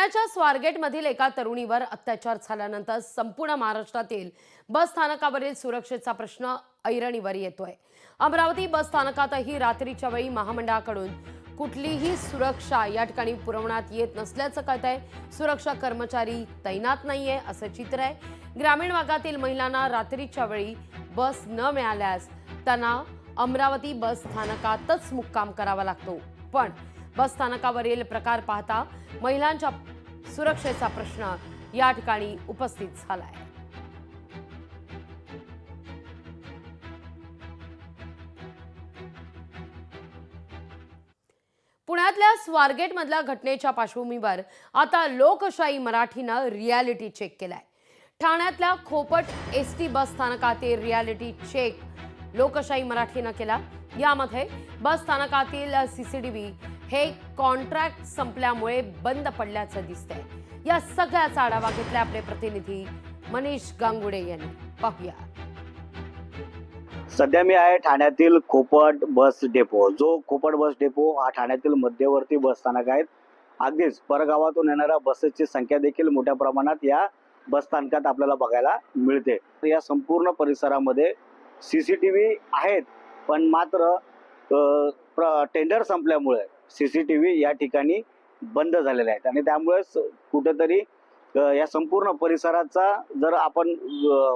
पुण्याच्या स्वारगेटमधील एका तरुणीवर अत्याचार झाल्यानंतर संपूर्ण महाराष्ट्रातील बस स्थानकावरील सुरक्षेचा प्रश्न ऐरणीवर येतोय। अमरावती बस स्थानकातही रात्रीच्या वेळी महामंडळाकडून कुठलीही सुरक्षा या ठिकाणी पुरवण्यात येत नसल्याचं कळतंय। सुरक्षा कर्मचारी तैनात नाहीये असं चित्र आहे। ग्रामीण भागातील महिलांना रात्रीच्या वेळी बस न मिळाल्यास त्यांना अमरावती बस स्थानकातच मुक्काम करावा लागतो। पण बस स्थानकावरील प्रकार पाहता महिलांच्या सुरक्षेचा प्रश्न या ठिकाणी उपस्थित झालाय। पुण्यातल्या स्वारगेट मधल्या घटनेच्या पार्श्वभूमीवर आता लोकशाही मराठीनं रियालिटी चेक केलाय। ठाण्यातल्या खोपट एसटी बस स्थानकातील रियालिटी चेक लोकशाही मराठीनं केला। यामध्ये बस स्थानकातील सीसीटीव्ही हे कॉन्ट्रॅक्ट संपल्यामुळे बंद पडल्याचं दिसतंय। या सगळ्याचा आढावा घेतला आपले प्रतिनिधी मनीष गांगुडे यांनी। पाहूया। सध्या मी आहे ठाण्यातील खोपट बस डेपो। जो खोपट बस डेपो हा ठाण्यातील मध्यवर्ती बस स्थानक आहे। अगदीच परगावातून येणाऱ्या बसेसची संख्या देखील मोठ्या प्रमाणात या बस स्थानकात आपल्याला बघायला मिळते। या संपूर्ण परिसरामध्ये सीसीटीव्ही आहेत, पण मात्र टेंडर संपल्यामुळे सीसीटीव्ही या ठिकाणी बंद झालेले आहेत आणि त्यामुळेच कुठेतरी या संपूर्ण परिसराचा जर आपण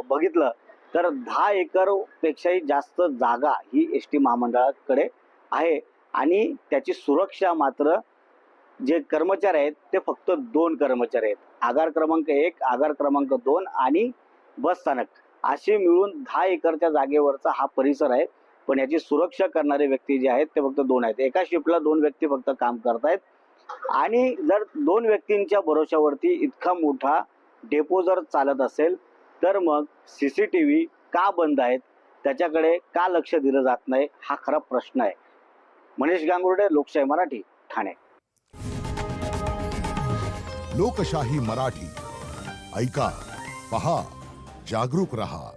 बघितलं तर 10 एकर पेक्षाही जास्त जागा ही एसटी महामंडळाकडे आहे आणि त्याची सुरक्षा मात्र जे कर्मचारी आहेत ते फक्त 2 कर्मचारी आहेत। आगार क्रमांक 1, आगार क्रमांक 2 आणि बस स्थानक असे मिळून 10 एकरच्या जागेवरचा हा परिसर आहे। पण याची सुरक्षा करणारे व्यक्ती जे आहेत ते फक्त 2 आहेत। एका शिफ्टला 2 व्यक्ती फक्त काम करतायत आणि जर 2 व्यक्तींच्या भरोशावरती इतका मोठा डेपो जर चालत असेल तर मग सीसीटीव्ही का बंद आहेत, त्याच्याकडे का लक्ष दिलं जात नाही, हा खरा प्रश्न आहे। मनीष गांगुर्डे, लोकशाही मराठी, ठाणे। लोकशाही मराठी ऐका, पहा, जागरूक रहा।